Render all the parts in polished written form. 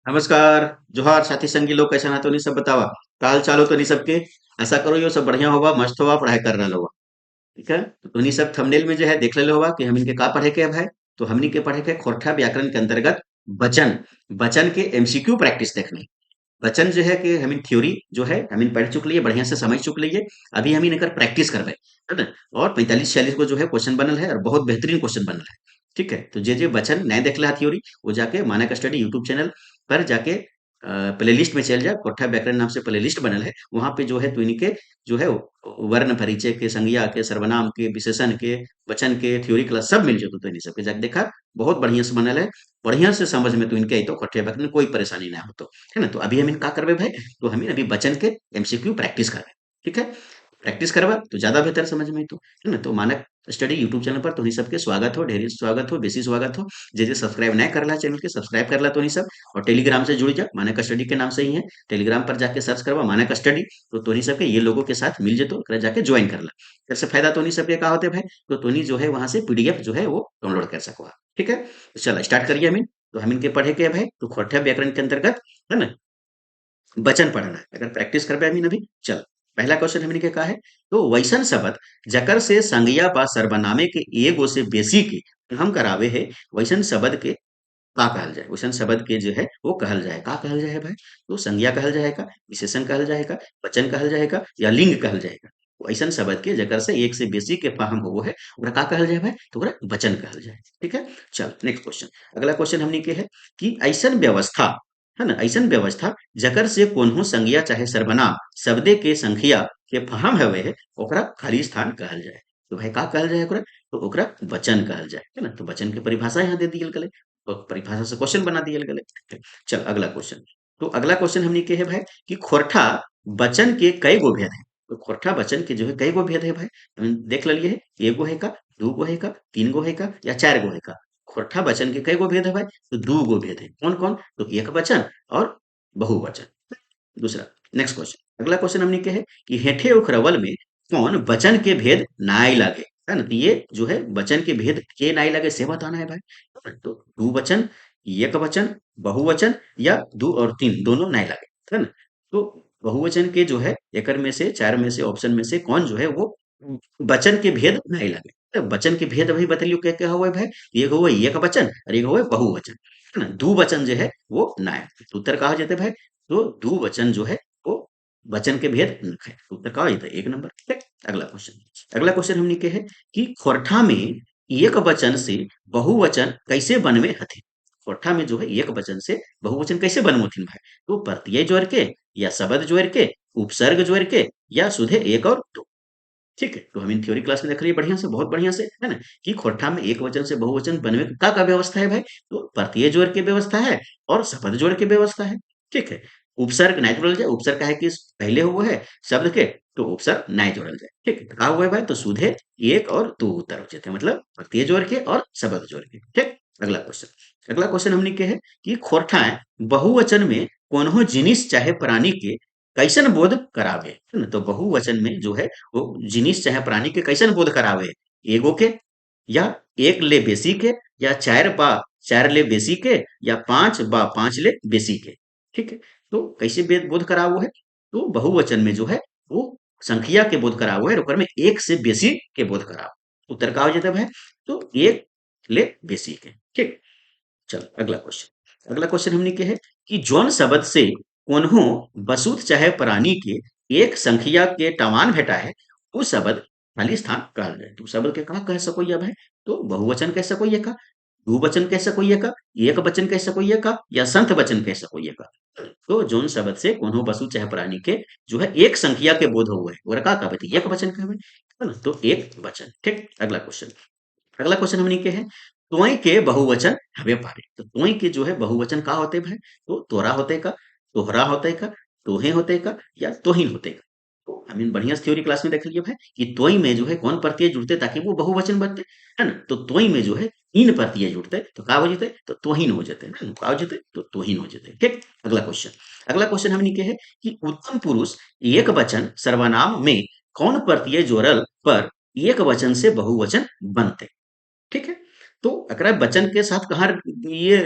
नमस्कार। जोहार साथी संगी लोग कैसा ना तो नहीं सब बतावा काल चालो तो नहीं सबके ऐसा करो यो सब बढ़िया होगा मस्त होगा पढ़ाई कर रहा होगा। ठीक है तो नहीं सब थंबनेल में जो है देख ले होगा कि हम इनके का पढ़े के अब है। तो हमनी के पढ़े के खोरठा व्याकरण के अंतर्गत वचन वचन के एमसीक्यू प्रैक्टिस देखनी। वचन जो है कि हम थ्योरी जो है हम पढ़ चुक लिए बढ़िया से समझ चुक लिए। अभी हम इनकर प्रैक्टिस करबे है ना। और 45-46 को जो है क्वेश्चन बनल है और बहुत बेहतरीन क्वेश्चन बनल है। ठीक है तो जे वचन नहीं देख ला थ्योरी वो जाके मानक स्टडी यूट्यूब चैनल पर जाके प्लेलिस्ट में चल जाए। कोठा व्याकरण नाम से प्लेलिस्ट बनल है वहां पे जो है तो इनके जो है वर्ण परिचय के संज्ञा के सर्वनाम के विशेषण के वचन के थ्योरी क्लास सब मिल जाते तो इन सबके जाके देखा। बहुत बढ़िया से बनल है। बढ़िया से समझ में तो इनके आई तो कोठे व्याकरण में कोई परेशानी ना हो तो है ना। तो अभी हम इन का करबे भाई। तो हम अभी वचन के एमसीक्यू प्रैक्टिस करबे। ठीक है प्रैक्टिस करबा तो ज्यादा बेहतर समझ में तो है ना। तो मानक स्टडी यूट्यूब चैनल पर तो सबके स्वागत हो ढेर स्वागत हो बेसी स्वागत हो। जे सब्सक्राइब नहीं करला चैनल के सब्सक्राइब करला तो नहीं सब। और टेलीग्राम से जुड़ जा मानक स्टडी के नाम से ही है। टेलीग्राम पर जाके सर्च करवा मानक स्टडी तो तोनी सबके ये लोगों के साथ मिल जेतो एकरा जाके ज्वाइन करला। इससे फायदा तोनी सबके का होते भाई। तो तोनी जो है वहां से पीडीएफ जो है वो डाउनलोड कर सको। ठीक है तो चलो स्टार्ट करिए हम तो हम इनके पढ़े के भाई तो खोरठा व्याकरण के अंतर्गत है ना वचन पढ़ना है अगर प्रैक्टिस कर पाए अभी चल। पहला क्वेश्चन हमने के कहा है तो वैसन शब्द जकर से संज्ञा पा सर्वनामे के एगो से बेसी के हम करावे है। वैसन शब्द के का कहल जाए वैसन शब्द के जो है वो कहल जाए का कहल जाए भाई। तो संज्ञा कहल जाएगा विशेषण कहल जाएगा वचन कहल जाएगा या लिंग कहल जाएगा। तो ऐसन शब्द के जकर से एक से बेसी के फाहम हो है ओकरा का कहल जाए भाई तो ओकरा वचन कहल जाए। ठीक है चल नेक्स्ट क्वेश्चन। अगला क्वेश्चन हमनी के है कि ऐसन व्यवस्था है ना ऐसन व्यवस्था जकर से कोन्हो संज्ञा चाहे सर्वनाम शब्दे के संख्या के फाहम हवे है ओकरा खाली स्थान कहल जाए। तो भाई का कहल जाए ओकरा तो ओकरा वचन कहल जाए है ना। तो वचन के परिभाषा यहाँ दे दियल गले तो परिभाषा से क्वेश्चन बना दियल गले। चल अगला क्वेश्चन। तो अगला क्वेश्चन हमने के है भाई कि खोरठा वचन के कई गो भेद है। तो खोरठा वचन के जो है कई गो भेद है भाई हम देख लिए है। एगो है का दू गो है का तीन गो है का या चार गो है का। खोरठा वचन के कई गो भेद है भाई तो दू गो भेद है कौन कौन तो एक वचन और बहुवचन। दूसरा नेक्स्ट क्वेश्चन अगला क्वेश्चन हमने के है कि हेठे उखरवल में कौन वचन के भेद नाई लागे है ना। तो ये जो है वचन के भेद के नाई लागे से बताना है भाई। तो दू वचन एक वचन बहुवचन या दो और तीन दोनों नाई लागे है ना। तो बहुवचन के जो है एकर में से चार में से ऑप्शन में से कौन जो है वो वचन के भेद नाई लागे। तो वचन के भेद वही बतलियो क्या क्या हुआ है भाई। एक हुआ एक वचन और एक हुआ बहुवचन है ना। दू वचन जो है वो नाय। तो उत्तर कहा जाते भाई तो दू वचन जो है वो वचन के भेद नख है। तो उत्तर कहा जाता है एक नंबर। ठीक अगला क्वेश्चन। अगला क्वेश्चन हमने के है कि खोरठा में एक वचन से बहुवचन कैसे बनवे हथे। खोरठा में जो है एक वचन से बहुवचन कैसे बनमोथिन भाई। तो प्रत्यय जोड़ के या शब्द जोड़ के उपसर्ग जोड़ के या सुधे एक और दो। ठीक है तो हम इन थ्योरी क्लास में देख रही है बढ़िया से बहुत बढ़िया से है ना कि खोरठा में एक वचन से बहुवचन बनवे का व्यवस्था है भाई। तो प्रत्यय जोड़ के व्यवस्था है और शब्द जोड़ के व्यवस्था है। ठीक है उपसर्ग नहीं जोड़ल जाए उपसर्ग का है कि पहले हुआ है शब्द के तो उपसर्ग नहीं जोड़ल जाए। ठीक है तो कहा हुआ है भाई तो सीधे एक और दो उत्तर हो जाते हैं मतलब प्रत्यय जोड़ के और शब्द जोड़ के। ठीक अगला क्वेश्चन हमने के है कि खोरठा बहुवचन में कोनो जिनिस चाहे प्राणी के कैसन बोध करावे है ना। तो बहुवचन में जो है वो जिनिस चाहे प्राणी के कैसन बोध करावे एगो के या एक ले बेसी के या चार बा चार ले बेसी के या पांच बा पांच ले बेसी के। ठीक है तो कैसे वेद बोध करावो है। तो बहुवचन में जो है वो संख्या के बोध करावो है और ओकर में एक से बेसी के बोध करावो। उत्तर का हो जाता है तो एक ले बेसी के। ठीक चल अगला क्वेश्चन हमने के है कि जौन शब्द से कोन्हो बसुत चाहे प्राणी के एक संख्या के टमान भेटा है वो शब्द खाली स्थान कहल जाए। तो शब्द के कहा कह सको या भाई तो बहुवचन कह सको ये का दो वचन कह सको ये का एक वचन कह सको ये का या संत वचन कह सको ये का। तो जौन शब्द से कोनो वस्तु चाहे प्राणी के जो है एक संख्या के बोध हुए और का कहते एक वचन कहवे है ना। तो एक वचन। ठीक अगला क्वेश्चन हमने के है तोय के बहुवचन हवे पारे। तो तोय के जो है बहुवचन का होते भाई तो तोरा होते का तोहरा होते का तोहे होते का या तोहिन होते का। तो हम इन बढ़िया थ्योरी क्लास में देख लिए भाई कि तोय में जो है कौन प्रत्यय जुड़ते ताकि वो बहुवचन बनते है ना। तो तोय में जो है तीन प्रत्यय जुड़ते तो का हो जाते तो तोहिन हो जाते है ना। का हो जाते तो तोहिन हो जाते। ठीक अगला क्वेश्चन हमने के है कि उत्तम पुरुष एक वचन सर्वनाम में कौन प्रत्यय जोड़ल पर एक वचन से बहुवचन बनते। ठीक है तो एकरा वचन के साथ कहाँ ये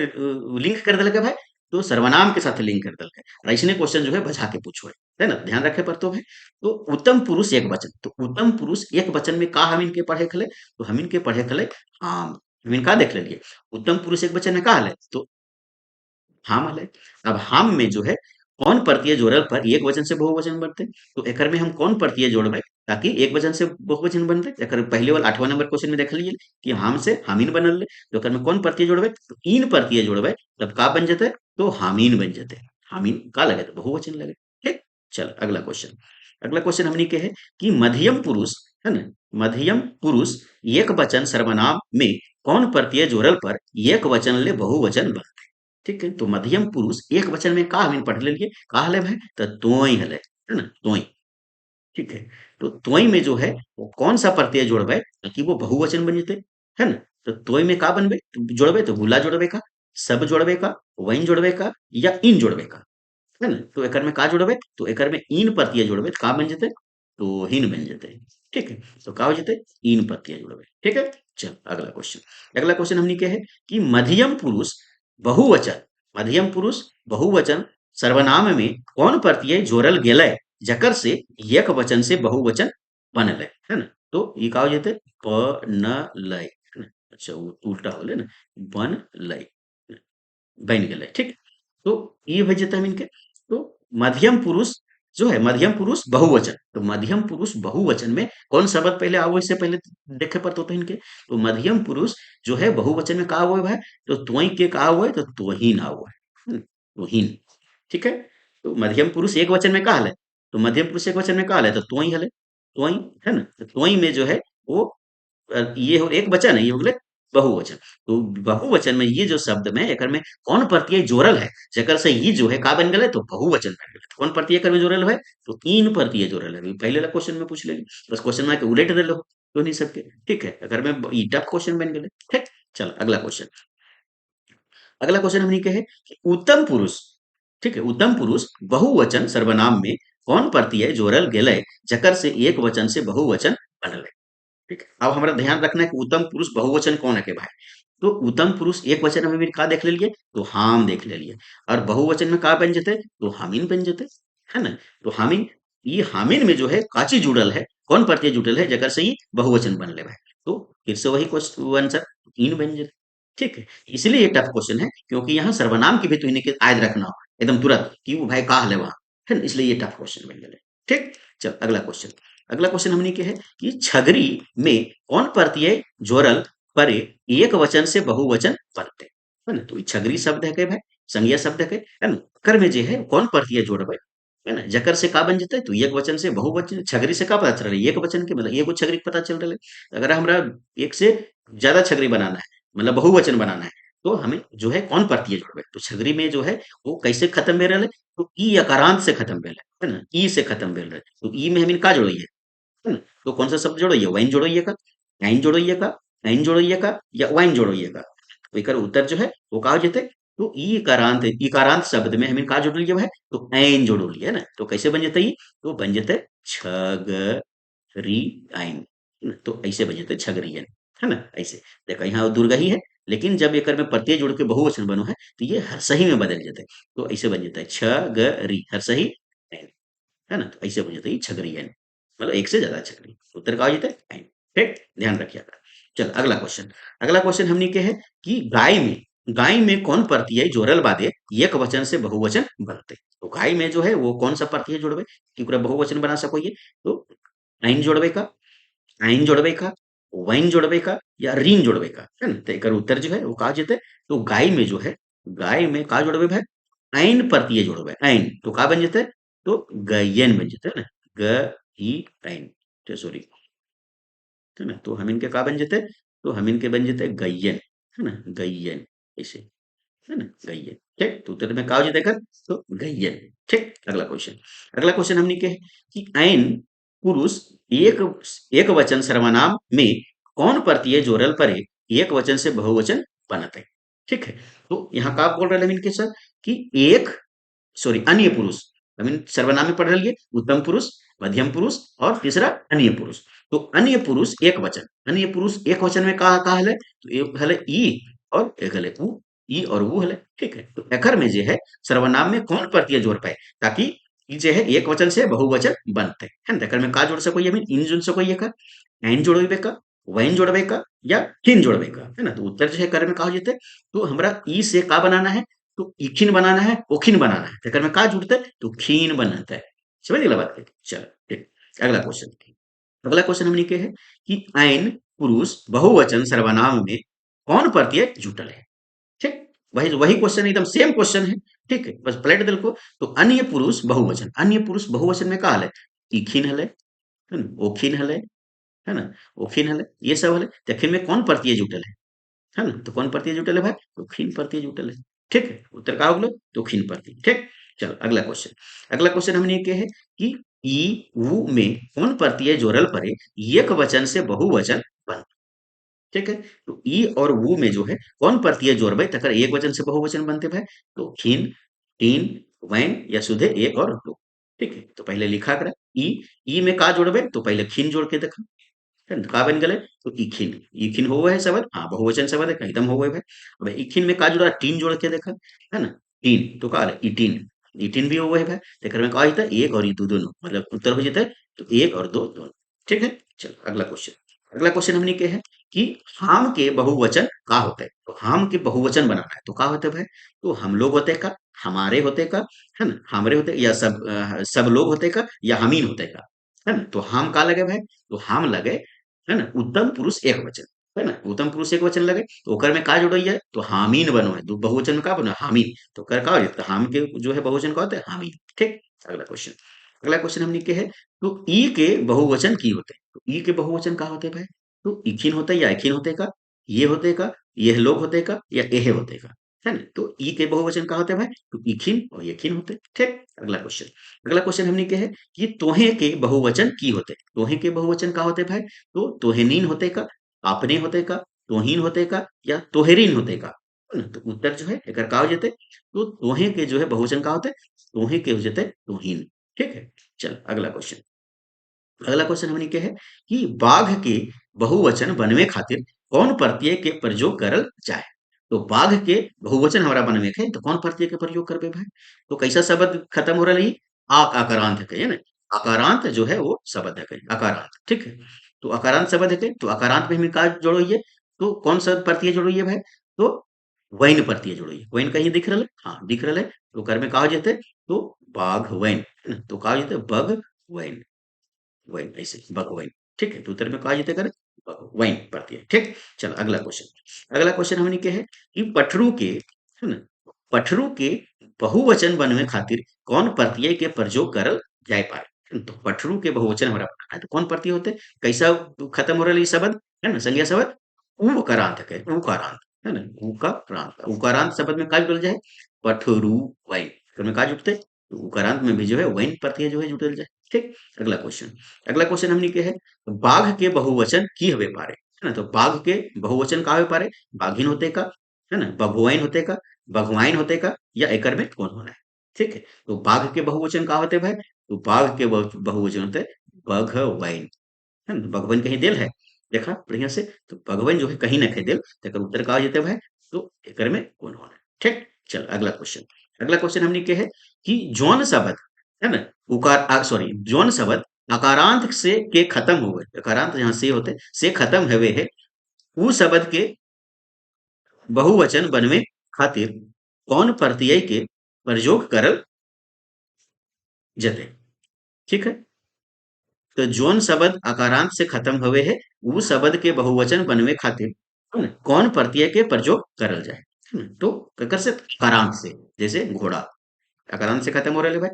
लिंक कर दिलक है भाई। तो सर्वनाम के साथ लिंक कर दल है। और ऐसने क्वेश्चन जो है बचा के पूछो है ना, ध्यान रखे पर तो है। तो उत्तम पुरुष एक वचन, तो उत्तम पुरुष एक वचन में का हम इनके पढ़े खले, तो हम इनके पढ़े खले हम इनका देख लेलिए। उत्तम पुरुष एक वचन में का हले, तो हम हले। अब हम में जो है कौन प्रत्यय जोड़ल पर एक वचन से बहुवचन बनते, तो एकर में हम कौन प्रत्यय जोड़बे ताकि एक वचन से बहुवचन बनते। एकर पहले वाला 8वां नंबर क्वेश्चन में देख लीजिए कि हम से हामिन बनल है, तो एकर में कौन प्रत्यय जोड़बे, तो इन प्रत्यय जोड़बे, तब का बन जते, तो हामिन बन जते। हामिन का लगे, तो बहुवचन लगे। ठीक, चल अगला क्वेश्चन। अगला क्वेश्चन हमनी के है कि मध्यम पुरुष, है ना, मध्यम पुरुष एक वचन सर्वनाम में कौन प्रत्यय जोड़ल पर एक वचन ले बहुवचन बन। ठीक है, तो मध्यम पुरुष एक वचन में का हम पढ़ लेलिए, का हले भाई, तो तोई हले, है ना, तोई। ठीक है, तो तोई में जो है वो कौन सा प्रत्यय जोड़बे ताकि वो बहुवचन बन जते, है ना। तो तोई में का बनबे, तो जोड़बे, तो गुला जोड़बे का, सब जोड़बे का, वहीं जोड़बे का, या इन जोड़बे का, है ना। तो एकर में का जोड़बे, तो एकर में इन प्रत्यय जोड़बे, तो का बन जते, तो हिन बन जते। ठीक है, तो का हो जते, इन प्रत्यय जोड़बे। ठीक है, चल अगला क्वेश्चन। अगला क्वेश्चन हमनी के है कि मध्यम पुरुष बहुवचन, मध्यम पुरुष बहुवचन सर्वनाम में कौन प्रत्यय जोड़ल गेलै जकर से एक वचन से बहुवचन बनलै, है ना। तो ई का हो जेते, बनलै, है ना। अच्छा उल्टा होले ना, बनलै, बन गेलै। ठीक, तो ये हो जेते हम इनके। तो मध्यम पुरुष जो है, मध्यम पुरुष बहुवचन, तो मध्यम पुरुष बहुवचन में कौन शब्द पहले आओ, इससे पहले देखे पर तो इनके। तो मध्यम पुरुष जो है बहुवचन में का हुआ है भाई, तो त्वई के का हुआ है, तो त्वहीन हुआ है, त्वहीन। ठीक है, तो मध्यम पुरुष एक वचन में का हले, तो मध्यम पुरुष एक वचन में का हले, तो त्वई हले, त्वई, है ना। तो त्वई में जो है वो ये हो एक वचन है, ये हो गए बहुवचन। तो बहुवचन में ये जो शब्द में एकर में कौन प्रत्यय जोड़ल है जेकर से ये जो है का बन गए, तो बहुवचन बन गए। कौन प्रत्यय एकर में जोड़ल है, तो तीन प्रत्यय जोड़ल है। पहले वाला क्वेश्चन में पूछ लेगी, बस क्वेश्चन में के उलट दे लो तो नहीं सबके। ठीक है, अगर में ई टफ क्वेश्चन बन गए। ठीक, चल अगला क्वेश्चन। अगला क्वेश्चन हमने के है कि उत्तम पुरुष, ठीक है, उत्तम पुरुष बहुवचन सर्वनाम में कौन प्रत्यय जोड़ल गेलै जकर से एक वचन से बहुवचन बनल। ठीक है, अब हमारा ध्यान रखना है कि उत्तम पुरुष बहुवचन कौन है के भाई। तो उत्तम पुरुष एक वचन में भी का देख लेलिए, तो हाम देख लेलिए। और बहुवचन में का बन जते, तो हामिन बन जते, है ना। तो हामिन, ये हामिन में जो है काची जुड़ल है, कौन प्रत्यय जुड़ल है जकर से ही बहुवचन बनले भाई। तो फिर से वही क्वेश्चन आंसर तीन बन जते। ठीक है, इसलिए ये टफ क्वेश्चन है क्योंकि यहाँ सर्वनाम की भी तो इन्हें याद रखना हो एकदम तुरंत कि वो भाई का है वहां, है ना, इसलिए ये टफ क्वेश्चन बन गए। ठीक, चल अगला क्वेश्चन। अगला क्वेश्चन हमने के है कि छगरी में कौन प्रत्यय जोड़ल परे एक वचन से बहुवचन बनते, है ना। तो ई छगरी शब्द है के भाई, संज्ञा शब्द है ना। कर में जे है कौन प्रत्यय जोड़बे, है ना, जकर से का बन जते, तो एक वचन से बहुवचन। छगरी से का पता चल रहा है, एक वचन के मतलब एगो छगरी के पता चल रहा है। अगर हमरा एक से ज्यादा छगरी बनाना है, मतलब बहुवचन बनाना है, तो हमें जो है कौन प्रत्यय जोड़बे, तो छगरी में जो है वो कैसे खत्म भेल रहे, तो ई अकारांत से खत्म भेल है ना, ई से खत्म भेल रहे, तो ई में हम का जोड़िए, है ना। तो कौन सा शब्द जोड़िए, वाइन जोड़िए का, ऐन जोड़िए का, ऐन जोड़िए का, या वाइन जोड़िए का। तो एकर उत्तर जो है वो का हो जेते, तो इकारांत शब्द में हम का जोड़ लिए है, तो ऐन जोड़ लिए, है ना। तो कैसे बन जेते ई, तो बन जेते छगरी ऐन, है ना? तो ऐसे बन जेते छगरी ऐन, है ना। ऐसे देखा यहाँ दुर्गही है, लेकिन जब एकर में प्रत्यय जोड़ के बहुवचन बनो है, तो ये हरसही में बदल जाता है। तो ऐसे बन जाता है छगरी हरसही ऐन, है ना। तो ऐसे बन जाता है छगरी ऐन, मतलब एक से ज्यादा छगरी। उत्तर का हो जाता है ऐन। ठीक, ध्यान रखिएगा। चल अगला क्वेश्चन। अगला क्वेश्चन हमनी के है कि गाय में कौन प्रत्यय जोड़ल बादे एक वचन से बहुवचन बनते। तो गाय में जो है वो कौन सा प्रत्यय जोड़बे कि ओकरा बहुवचन बना सकोइए, तो ऐन जोड़बे का, आइन जोड़बे का, वाइन जोड़बे का, या रीन जोड़बे का, है ना। तो एकर उत्तर जो है वो का जेते, तो गाय में जो है, गाय में का जोड़बे भाई, ऐन प्रत्यय जोड़बे, ऐन, तो का बन जेते, तो गयन बन जेते, है ना। ग ई ऐन, तो सॉरी, है ना। तो हम इनके का बन जेते, तो हम इनके बन जेते गयन, है ना, गयन, ऐसे, है ना, गयन। ठीक, तो उत्तर में का हो जेते कर, तो गयन। ठीक, अगला क्वेश्चन। अगला क्वेश्चन हमने के है कि ऐन पुरुष एक एक वचन सर्वनाम में कौन प्रत्यय जोड़ल परे एक वचन से बहुवचन बनते। ठीक है, तो यहाँ का बोल रहे हैं इनके सर कि एक, सॉरी, अन्य पुरुष, आई मीन सर्वनाम में पढ़ रही है उत्तम पुरुष, मध्यम पुरुष और तीसरा अन्य पुरुष। तो अन्य पुरुष एक वचन, अन्य पुरुष एक वचन में कहा हले, तो एक हले ई और एक हले उ, ई और वो हले, ठीक है। तो एकर में जे है सर्वनाम में कौन प्रत्यय जोड़ पाए ताकि ई जे है एक वचन से बहुवचन बनते है ना। एकर में का जोड़ सको ये इन जोड़ सको ये का एन जोड़बे का वैन जोड़बे का या किन जोड़बे का है ना। तो उत्तर जो है कर में का हो जेते तो हमरा ई से का बनाना है तो इखिन बनाना है ओखिन बनाना है। एकर में का जुड़ते तो खीन बनता है। समझ गेला बात के? चलो ठीक। अगला क्वेश्चन, अगला क्वेश्चन हमने के है कि ऐन पुरुष बहुवचन सर्वनाम में कौन प्रत्यय जुटल है? ठीक, वही वही क्वेश्चन एकदम सेम क्वेश्चन है। ठीक है, बस पलट दिल को। तो अन्य पुरुष बहुवचन, अन्य पुरुष बहुवचन में का हले इखिन हले है ना, ओखिन हले है ना, ओखिन हले ये सब हले। देखिन में कौन प्रत्यय जुटल है ना। तो कौन प्रत्यय जुटल है भाई तो खीन प्रत्यय जुटल है। ठीक है, उत्तर का हो गलो तो खीन प्रत्यय। ठीक, चलो अगला क्वेश्चन, अगला क्वेश्चन हमने के है कि ई ऊ में कौन प्रत्यय जोड़ल परे एक वचन से बहुवचन बन। ठीक है, तो ई और वो में जो है कौन प्रत्यय जोड़बे तकर एक वचन से बहुवचन बनते भाई तो खीन तीन वैन या सुधे एक और दो। ठीक है, तो पहले लिखा करा ई में का जोड़बे तो पहले खीन जोड़ के देखा है ना, का बन गए तो इखिन, इखिन होवे है शब्द, हाँ बहुवचन शब्द है एकदम होवे है। अब इखिन में का जोड़ा टीन जोड़ के देखा है ना, टीन तो का इटीन, इटीन भी होवे है। तेकर में का होता है एक और ई दो दोनों मतलब उत्तर हो जाता है तो एक और दो दोनों। ठीक है, चलो अगला क्वेश्चन, अगला क्वेश्चन हमने के है कि हम के बहुवचन का होता है। तो हम के बहुवचन बनाना है तो का होता है भाई तो हम लोग होते का, हमारे होते का है ना, हमारे होते या सब लोग होते का या हमीन होते का है ना। तो हम का लगे भाई तो हम लगे है ना उत्तम पुरुष एक वचन है ना, उत्तम पुरुष एक वचन लगे तो ओकर में का जोड़िए तो हामीन बनो है। बहुवचन में का बनो हामीन तो कर का हो जाता है हम के जो है बहुवचन का होता है हामीन। ठीक, अगला क्वेश्चन, अगला क्वेश्चन हमने के है तो ई के बहुवचन की होते हैं। तो ई के बहुवचन का होते हैं भाई तो इखिन होते हैं या इखिन होते का, ये होते का, यह लोग होते का या एहे होते का है ना। तो ई के बहुवचन का होते हैं भाई तो इखिन और यखिन होते। ठीक, अगला क्वेश्चन, अगला क्वेश्चन हमने के है ये तोहे के बहुवचन की होते। तोहे के बहुवचन का होते भाई तो तोहेनीन होते का, अपने होते का, तोहीन होते का या तोहेरीन होते का है ना। तो उत्तर जो है एकर का हो जाते तो तोहे के जो है बहुवचन का होते तोहे के हो जाते तोहीन। ठीक है, चल अगला क्वेश्चन, अगला क्वेश्चन हमने के है कि बाघ के बहुवचन बनवे खातिर कौन प्रत्यय के प्रयोग करल जाए। तो बाघ के बहुवचन हमारा बनवे के है तो कौन प्रत्यय के प्रयोग करबे भाई तो कैसा शब्द खत्म हो रहा है आकारांत है ना। आकारांत जो है वो शब्द है आकारांत। ठीक है, तो आकारांत शब्द है तो आकारांत में हम का जोड़िए तो कौन सा प्रत्यय जोड़िए भाई तो वैन प्रत्यय जोड़िए। वैन कहीं दिख रहा है हाँ दिख रहा है तो कर में कहा जाते तो बाघ वैन है ना। तो कहा जाते बग वैन, वाइन ऐसे बकवाइन। ठीक है, तो उत्तर में कहा जाता कर वाइन पड़ती है। ठीक, चलो अगला क्वेश्चन, अगला क्वेश्चन हमने के है कि पठरू के है ना, पठरू के बहुवचन बनवे खातिर कौन प्रत्यय के प्रयोग करल जाय पाए। तो पठरू के बहुवचन हमारा बनाना है तो कौन प्रत्यय होते कैसा खत्म हो रहा है ये शब्द है ना संज्ञा शब्द उकारांत है उकारांत है ना, उकारांत उकारांत शब्द में का जुड़ल जाए पठरू वाइन में का जुटते तो उकारांत में भी जो है वाइन प्रत्यय जो है जुटल जाए। ठीक, अगला क्वेश्चन, अगला क्वेश्चन हमने के है बाघ के बहुवचन की हवे पारे है ना। तो बाघ के बहुवचन का हवे पारे बाघिन होते का है ना, बघुआइन होते का, बघुआइन होते का या एकर में कौन होना है। ठीक है, तो बाघ के बहुवचन का होते भाई तो बाघ के बहुवचन होते बघवाइन है ना। भगवान कहीं दिल है देखा बढ़िया से तो भगवान जो है कहीं ना कहीं दिल तेकर उत्तर का जेते भाई तो एकर में कौन होना है। ठीक, चल अगला क्वेश्चन, अगला क्वेश्चन हमने के है कि जौन शब्द है ना उकार सॉरी जौन शब्द अकारांत से के खत्म हो गए अकारांत जहां से होते से खत्म हुए है वो शब्द के बहुवचन बनवे खातिर कौन प्रत्यय के प्रयोग करल जते। ठीक है, तो जौन शब्द अकारांत से खत्म हुए है वो शब्द के बहुवचन बनवे खातिर है ना, कौन प्रत्यय के प्रयोग करल जाए है ना। तो केकर से अकारांत से जैसे घोड़ा अकारांत से खत्म हो रहे भाई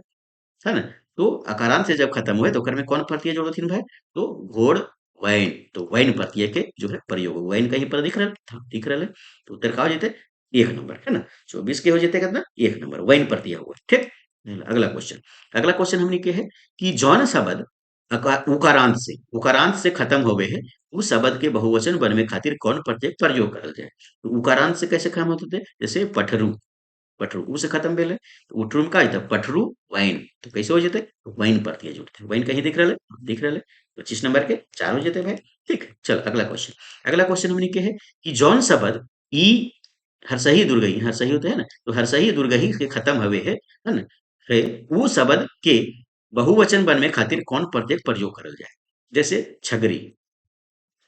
है ना। तो अकारांत से जब खत्म हुए तो ओकर में कौन प्रत्यय जोड़ो थीन भाई तो घोड़ वैन तो वैन प्रत्यय के जो है प्रयोग वैन कहीं पर दिख रहा था दिख रहा है तो उत्तर का हो जाते एक नंबर है ना 24 के हो जाते कितना एक नंबर वैन प्रत्यय हुआ। ठीक, अगला क्वेश्चन, अगला क्वेश्चन हमने के है कि जौन शब्द उकारांत से खत्म होवे है उस शब्द के बहुवचन बनवे खातिर कौन प्रत्यय प्रयोग करल जाए। तो उकारांत से कैसे खत्म होते थे जैसे पठरू पठरू ऊ से खत्म भेले तो उठरू में का होता पठरू वाइन तो कैसे हो जाते तो वाइन प्रत्यय जुड़ते वाइन कहीं दिख रहा है दिख रहा है 25 नंबर के चार हो जाते भाई। ठीक है, चल अगला क्वेश्चन, अगला क्वेश्चन हमने के है कि जौन शब्द ई हरसही दुर्गई, हरसही होते है ना, तो हरसही दुर्गई के खत्म हवे है ना, है वो शब्द के बहुवचन बनने खातिर कौन प्रत्यय प्रयोग करल जाए। जैसे छगरी,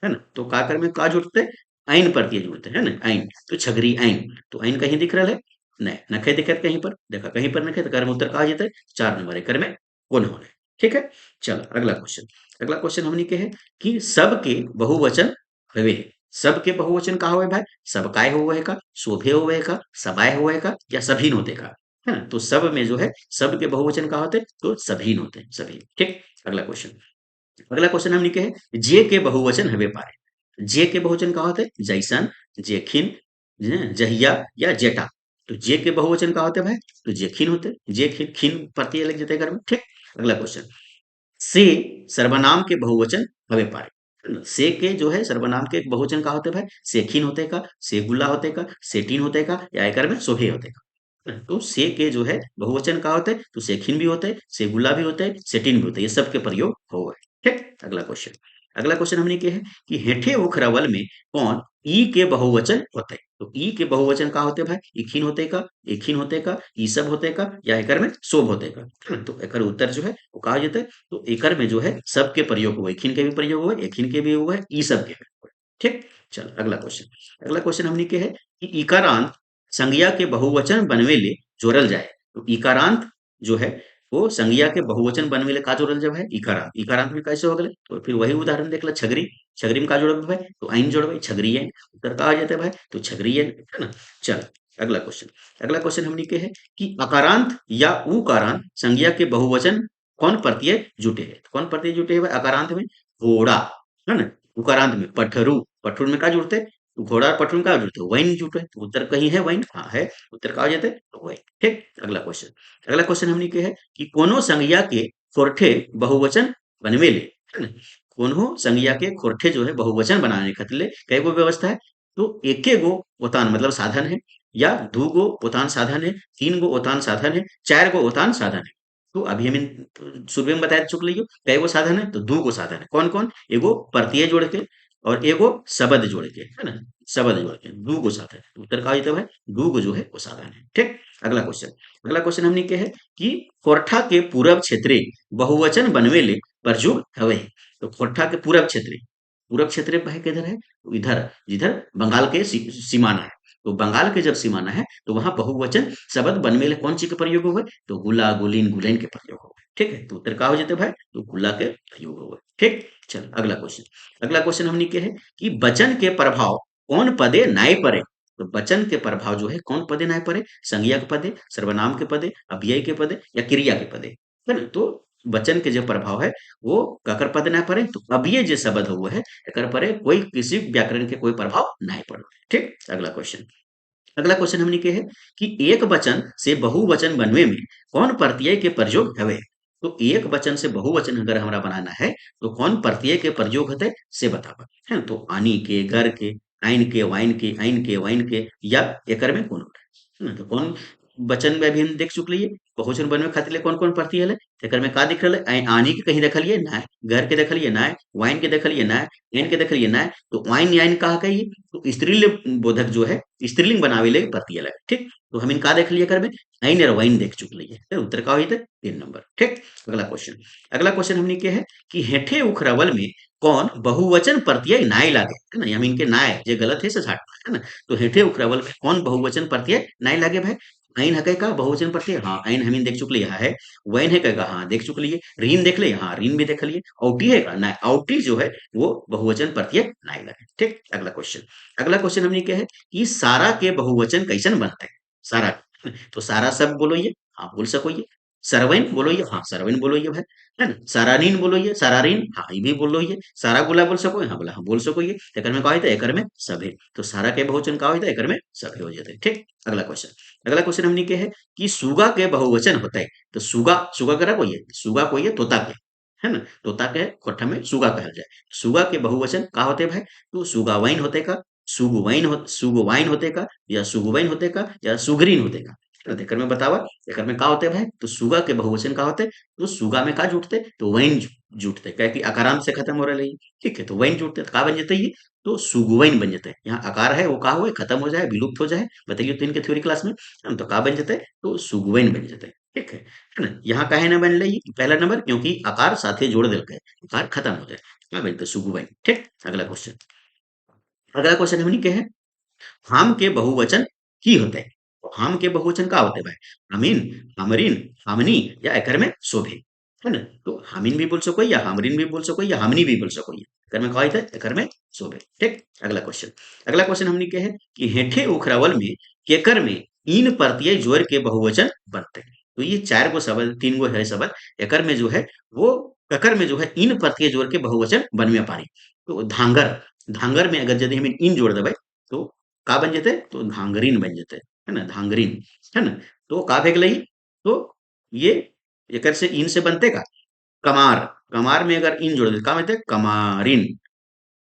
है ना, तो काकर में का जुड़ते, आइन प्रत्यय जुड़ते है ना, आइन, तो छगरी आइन, तो आइन कहीं दिख रहा है, नहीं नखे दिखत कहीं पर, देखा कहीं पर नखे, तो कर्म उत्तर कहा जाता है 4 नंबर है, कर्म में कौन होने। ठीक है, चलो अगला क्वेश्चन। अगला क्वेश्चन हमने के है कि सब के बहुवचन हवे, सब के बहुवचन का होवे भाई, सबकाय होवे का, शोभे होवे का, सबाय होवे का, या सभीन होते का, है ना, तो सब में जो है सब के बहुवचन का होते, तो सभीन होते हैं, सभीन। ठीक, अगला क्वेश्चन। अगला क्वेश्चन हमने के है जे के बहुवचन हवे पारे, जे के बहुवचन का होते जैसन, जेखिन, जहिया या जेठा, तो जे के बहुवचन का होते भाई, तो जेखिन होते, जे खिन खिन प्रत्यय लग जाते घर में। ठीक, अगला क्वेश्चन। से सर्वनाम के बहुवचन हवे पारे, से के जो है सर्वनाम के बहुवचन का होते भाई, सेखिन होते का, सेगुला होते का, सेटिन होते का, या एकर में सोहे होते का, तो से के जो है बहुवचन का होते, तो सेखिन भी होते, सेगुला भी होते, सेटिन भी होते, ये सब के प्रयोग हो गए। ठीक, अगला क्वेश्चन। अगला क्वेश्चन हमने के है कि हेठे उखरावल में कौन ई के बहुवचन होते, तो ई के बहुवचन का होते भाई, इखिन होते का, एखिन होते का, ई सब होते का, या एकर में सोभ होते का, तो एकर उत्तर जो है वो कहा जाता है, तो एकर में जो है सबके प्रयोग हुए, इखिन के भी प्रयोग हुए, एखिन के भी हुए, ई सब के भी हुए। ठीक, चल अगला क्वेश्चन। अगला क्वेश्चन हमने के है कि इकारांत संज्ञा के बहुवचन बनवे ले जोड़ल जाए, तो इकारांत जो है वो संज्ञा के बहुवचन बनवे ले का जोड़ल जाए है, इकारांत, इकारांत में कैसे हो गए, तो फिर वही उदाहरण देख ला, छगरी, छगरी में का जोड़ब भाई, तो आइन जोड़ब, छगरी है, उत्तर का आ जाता है भाई, तो छगरी है ना। चल अगला क्वेश्चन। अगला क्वेश्चन हमने के है कि अकारांत या उकारांत संज्ञा के बहुवचन कौन प्रत्यय जुटे है, तो कौन प्रत्यय जुटे है भाई, अकारांत में घोड़ा, है ना, उकारांत में पठरू, पठरू में का जुड़ते हैं, तो घोड़ा और पठरू में का जुड़ते हैं, वैन जुटे, तो उत्तर कहीं है वैन, हाँ है, उत्तर का आ जाते हैं, तो वैन। ठीक, अगला क्वेश्चन। अगला क्वेश्चन हमने के है कि कोनो संज्ञा के खोरठे बहुवचन बनवे ले, है ना, कोनो संज्ञा के खोरठे जो है बहुवचन बनाने खातिर ले कई गो व्यवस्था है, तो एके गो ओतान मतलब साधन है, या दू गो ओतान साधन है, तीन गो ओतान साधन है, चार गो ओतान साधन है, तो अभी हम शुरू में बता चुक लियो कई गो साधन है, तो दू गो साधन है, कौन कौन, एगो प्रत्यय जोड़ के और एगो शब्द जोड़ के, है ना, शब्द जोड़ के दू गो साधन है, तो उत्तर का होता है भाई, दू गो जो है वो साधन है। ठीक, अगला क्वेश्चन। अगला क्वेश्चन हमने के है कि खोरठा के पूरब क्षेत्रे बहुवचन बनवे ले प्रयुग हवे, तो खोरठा के पूरब क्षेत्रे, पूरब क्षेत्र भाई किधर है, तो इधर जिधर बंगाल के सीमाना है, तो बंगाल के जब सीमाना है तो वहां बहुवचन शब्द बनवे ले कौन चीज के प्रयोग हुए, तो गुला, गुलीन, गुलैन के प्रयोग हुए। ठीक है, तो उत्तर का हो जाते भाई, तो गुला के प्रयोग हुए। ठीक, चल अगला क्वेश्चन। अगला क्वेश्चन हमने के है कि वचन के प्रभाव कौन पदे नाय पड़े, तो वचन के प्रभाव जो है कौन पदे नाय पड़े, संज्ञा के पदे, सर्वनाम के पदे, अव्यय के पदे, या क्रिया के पदे, है ना, तो वचन के जो प्रभाव है वो ककर पद ना पड़े, तो अव्यय जो शब्द हुआ है एकर परे कोई किसी व्याकरण के कोई प्रभाव नहीं पड़े। ठीक, अगला क्वेश्चन। अगला क्वेश्चन हमने के है कि एक वचन से बहुवचन बनवे में कौन प्रत्यय के प्रयोग हवे, तो एक वचन से बहुवचन अगर हमरा बनाना है तो कौन प्रत्यय के प्रयोग होते से बतावा, है ना, तो आनी के, घर के, आइन के, वाइन के, आइन के, वाइन के, या एकर में कौन होता है ना, तो कौन वचन में भी हम देख चुकलिए बहुवचन बनवे खातिर ले कौन कौन प्रत्यय है, एकर में का दिख रहा है, आनी के कहीं देखलिए ना, घर के देखलिए ना, वाइन के देखलिए ना, आइन के देखलिए ना, तो वाइन याइन कहा कही, तो स्त्रीलिंग बोधक जो है स्त्रीलिंग बनावे ले प्रत्यय लगे। ठीक, तो हम इनका देख लिए कर में आइन और वाइन देख चुक लिए, फिर उत्तर का हुई 3 नंबर। ठीक, अगला क्वेश्चन। अगला क्वेश्चन हमने के है कि हेठे उखरावल में कौन बहुवचन प्रत्यय नाय लागे, है ना, हम इनके नाय जे गलत है से हटाना है ना, तो हेठे उखरावल में कौन बहुवचन प्रत्यय नाय लागे भाई, आइन है का बहुवचन प्रत्यय, हाँ आइन हम देख चुक लिए है, वैन है का हाँ देख चुक लिए, रीन देख लिए, हाँ रीन भी देख लिए, औटी है का ना, औटी जो है वो बहुवचन प्रत्यय नाय लगे। ठीक, अगला क्वेश्चन। अगला क्वेश्चन हमने क्या है कि सारा के बहुवचन कैसन बनते हैं, सारा, तो सारा सब बोलो ये, हाँ बोल सको ये, सरवैन बोलो ये, हाँ सरवैन बोलो ये भाई, है ना, सारारीन बोलो ये, सारारीन, हाँ ये भी बोलो ये, सारा गुला बोल सको, हाँ बोला हाँ बोल सको ये, एकर में का होता है, एकर में सभे, तो सारा के बहुवचन का होता है, एकर में सभे हो जाते हैं। ठीक, अगला क्वेश्चन। अगला क्वेश्चन हमने के है कि सुगा के बहुवचन होता है, तो सुगा, सुगा करा कोई है, सुगा कोई है तोता के, है ना, तोता के कोठा में सुगा कहल जाए, सुगा के बहुवचन का होते भाई, तो सुगावाइन होते का, सुगवाइन होते का, या सुगवाइन होते का, या सुग्रीन होते का, तो एकर में बतावा, एकर में का होते भाई, तो सुगा के बहुवचन का होते, तो सुगा में का जुटते, तो वैन जुटते कह कि अकारांत से खत्म हो रहा है, ठीक है, तो वैन जुटते तो का बन जाता है ये, तो सुगुवैन बन जाता है। यहाँ अकार है वो का हुआ खत्म हो जाए, विलुप्त हो जाए, बताइए तो इनके थ्योरी क्लास में हम तो का बन जाता है, तो सुगुवैन बन जाता है, ठीक है ना। यहाँ काहे ना बन रही पहला नंबर, क्योंकि आकार साथे जोड़ दिल है, आकार खत्म हो जाए, क्या बनता है सुगुवैन, ठीक। अगला क्वेश्चन, अगला क्वेश्चन हमने क्या है, हाम के बहुवचन की होते हैं, तो हाम के बहुवचन का होते हैं भाई, हमीन, हमरीन, हमनी या एकर में शोभे, है ना। तो हमीन भी बोल सको या हमरीन भी बोल सको या हमनी भी बोल सको, ये एकर में कहा है एकर में शोभे, ठीक। अगला क्वेश्चन, अगला क्वेश्चन हमने क्या है कि हेठे उखरावल में केकर में इन प्रत्यय जोड़ के बहुवचन बनते हैं। तो ये चार गो शब्द, तीन गो है शब्द, एकर में जो है वो ककर में जो है इन प्रत्यय जोड़ के बहुवचन बनवे पारी। तो धांगर, धांगर में अगर यदि हम इन जोड़ देबै तो का बन जेतै, तो धांगरीन बन जेतै, है ना, धांगरीन, है ना। तो का भे गेलै, तो ये एकर से इन से बनते का कमार, कमार में अगर इन जोड़ दे का बनते कमारिन,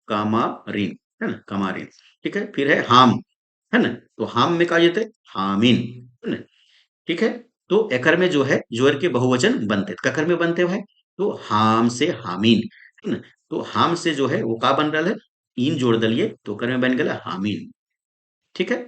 कामारिन, है ना, कमारिन, ठीक है। फिर है हाम, है ना, तो हाम में का जेतै हामिन, है ना, ठीक है। तो एकर में जो है जोर के बहुवचन बनते, ककर में बनते भाई, तो हाम से हामिन, है ना। तो हाम से जो है वो का बन रहा है, इन जोड़ दलिए तो एकर में बन गया हामिन, ठीक है।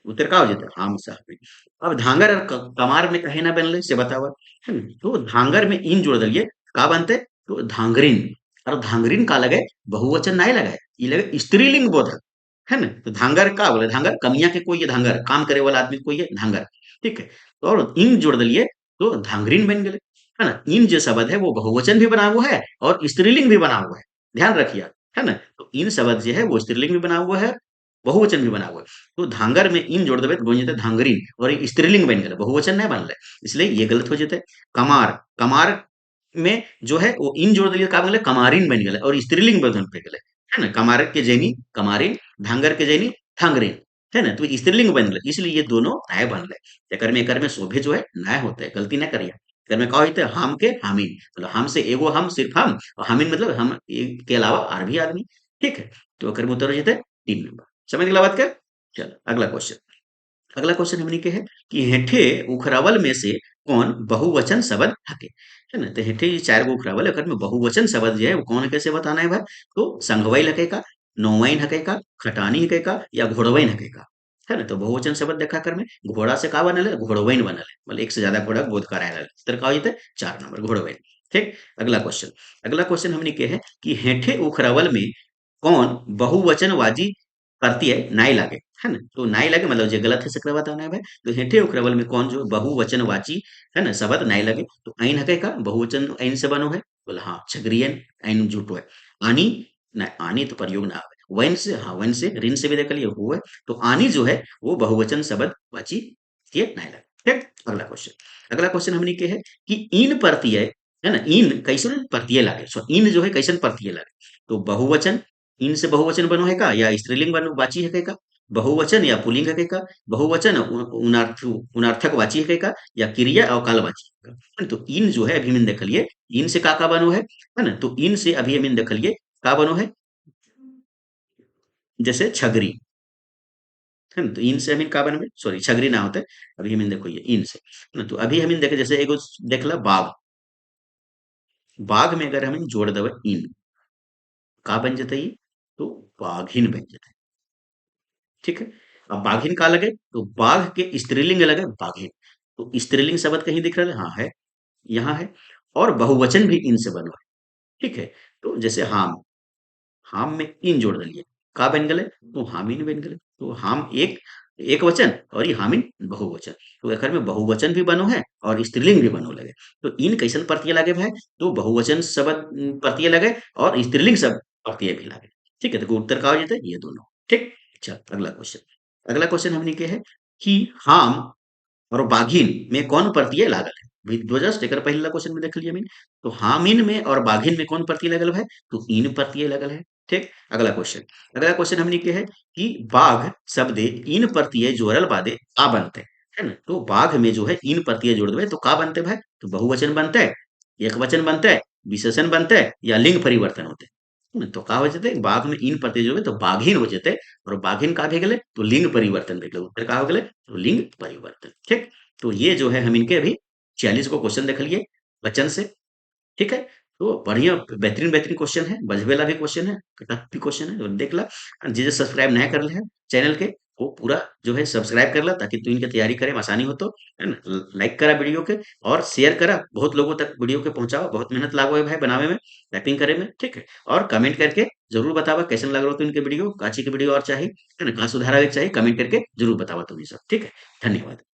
उत्तर का हो जाता है हाम से हामिन। अब धांगर और कमार में कहे ना बनले से बतावा, है ना। तो धांगर में इन जोड़ दलिए का बनते, तो धांगरीन, और धांगरीन का लगे बहुवचन नहीं लगे, ये लगे स्त्रीलिंग बोधक, है ना। तो धांगर का बोले, धांगर कमिया के कोई है, धांगर काम करे वाला आदमी कोई है धांगर, ठीक है। तो और इन जोड़ दिए तो धांगरीन बन गए, है ना। इन जो शब्द है वो बहुवचन भी बना हुआ है और स्त्रीलिंग भी बना हुआ है, ध्यान रखिए, है ना। तो इन शब्द जो है वो स्त्रीलिंग भी बना हुआ है, बहुवचन भी बना हुआ है। तो धांगर में इन जोड़ देवे तो बन जाते धांगरीन, और ये स्त्रीलिंग बन गए, बहुवचन नहीं बनल, इसलिए ये गलत हो जाते। कमार, कमार में जो है वो इन जोड़ दिए का बन गए कमारिन बन गए, और स्त्रीलिंग बदन पे गए, है ना। कमार के जैनी कमारिन, धांगर के जैनी धांगरीन, है ना। तो स्त्रीलिंग बन गए, इसलिए ये दोनों नए बन गए। एकर में शोभे जो है नए होते हैं, गलती ना करिए। एकर में का होते है हम के हामिन, मतलब हम से एगो हम, सिर्फ हम, और हामिन मतलब हम के अलावा और भी आदमी, ठीक है। तो एकर में उत्तर हो जाते हैं 3 नंबर। समझ गया बात कर। चलो अगला क्वेश्चन, अगला क्वेश्चन हमने के है कि हेठे उखरावल में से कौन बहुवचन शब्द हके, है ना। तो हेठे ये चार गो उखरावल अगर में बहुवचन शब्द जो है वो कौन कैसे बताना है भाई, तो संगवैल हके का, नौवैन हके का, खटानी हके का या घोड़वैन हके का, है ना। तो बहुवचन शब्द देखा कर में घोड़ा से का बनल है, घोड़वैन बनल है, मतलब एक से ज्यादा घोड़ा बोध कराया है, तर का हो जाता है 4 नंबर घोड़वैन, ठीक। अगला क्वेश्चन, अगला क्वेश्चन हमने के है कि हेठे उखरावल में कौन बहुवचनवाची प्रत्यय नाई लागे, है ना। तो नाई लागे मतलब जो गलत है सकरा बताना है भाई। तो हेठे उखरावल में कौन जो बहुवचनवाची, है ना, शब्द नाई लगे, तो ऐन हके का बहुवचन ऐन से बनो है, बोला हाँ छगरियन, ऐन जुटो है। आनी ना, आनी तो प्रयोग ना आवे, वैन से, हाँ वैन से, ऋण से भी देख लिया हुआ है, तो आनी जो है वो बहुवचन शब्द वाची ये नाई लगे, ठीक। अगला क्वेश्चन, अगला क्वेश्चन हमने के है कि इन प्रत्यय, है ना, इन कैसे प्रत्यय लागे, सो इन जो है कैसे प्रत्यय लागे, तो बहुवचन, इन से बहुवचन बनो है का या स्त्रीलिंग बनो वाची है का, बहुवचन या पुल्लिंग है का, बहुवचन उनार्थक वाची है का, या क्रिया और कालवाची है का। तो इन जो है अभी मैंने देख लिए, इन से का बनो है ना। तो इन से अभी मैंने देख लिए का बनो है, जैसे छगरी, है ना। तो इन से हमें का बनवे, सॉरी छगरी ना होता है, अभी हमें देखो ये इन से, है ना। तो अभी हमें देखे जैसे एगो देखला बाघ, बाघ में अगर हमें जोड़ देवे इन, का बन जाता है ये, तो बाघिन बन जाता है, ठीक है। अब बाघिन का लगे, तो बाघ के स्त्रीलिंग लगे बाघिन, तो स्त्रीलिंग शब्द कहीं दिख रहा है, हाँ है, यहाँ है। और बहुवचन भी इन से बनो है, ठीक है। तो जैसे हाम, हाम में इन जोड़ दिए का बन गए, तो हामिन बन गए। तो हाम एक एक वचन और ये हामिन बहुवचन, तो एकर में बहुवचन भी बनो है और स्त्रीलिंग भी बनो लगे। तो इन कैसन प्रत्यय लगे भाई, तो बहुवचन शब्द प्रत्यय लगे और स्त्रीलिंग शब्द प्रत्यय भी लगे, ठीक है। तो उत्तर का हो जाता है ये दोनों, ठीक। चल अगला क्वेश्चन, अगला क्वेश्चन हमने के है कि हाम और बाघिन में कौन प्रत्यय लागल है। भाई दो जस्ट एक पहला क्वेश्चन में देख लिया मैंने, तो हामिन में और बाघिन में कौन प्रत्यय लगल है, तो इन प्रत्यय लगल है, ठीक। अगला क्वेश्चन, अगला क्वेश्चन हमने के है कि बाघ शब्दे इन प्रत्यय जोड़ल बादे आ बनते, है ना। तो बाघ में जो है इन प्रत्यय जोड़ देवे तो का बनते भाई, तो बहुवचन बनते है, एक वचन बनते है, विशेषण बनते है या लिंग परिवर्तन होते है ना। तो का हो जाते बाघ में इन प्रत्यय जोड़े तो बाघिन हो जाते, और बाघिन का भी गले तो लिंग परिवर्तन भी गले, उत्तर का हो गले तो लिंग परिवर्तन, ठीक। तो ये जो है हम इनके अभी 46 को क्वेश्चन देख लिए वचन से, ठीक है। तो बढ़िया बेहतरीन बेहतरीन क्वेश्चन है, बजबेला भी क्वेश्चन है, कटक भी क्वेश्चन है, तो देख ला। जे जे सब्सक्राइब नहीं कर ले है चैनल के, वो पूरा जो है सब्सक्राइब कर ला, ताकि तू इनकी तैयारी करे में आसानी हो, तो है ना। लाइक करा वीडियो के और शेयर करा, बहुत लोगों तक वीडियो के पहुंचाओ, बहुत मेहनत लागो है भाई बनावे में, टाइपिंग करे में, ठीक है। और कमेंट करके जरूर बतावा कैसे लग रहा हो तो इनके वीडियो, काची के वीडियो और चाहिए, है ना, कहाँ सुधारा चाहिए, कमेंट करके जरूर बतावा तुम ये सब, ठीक है। धन्यवाद।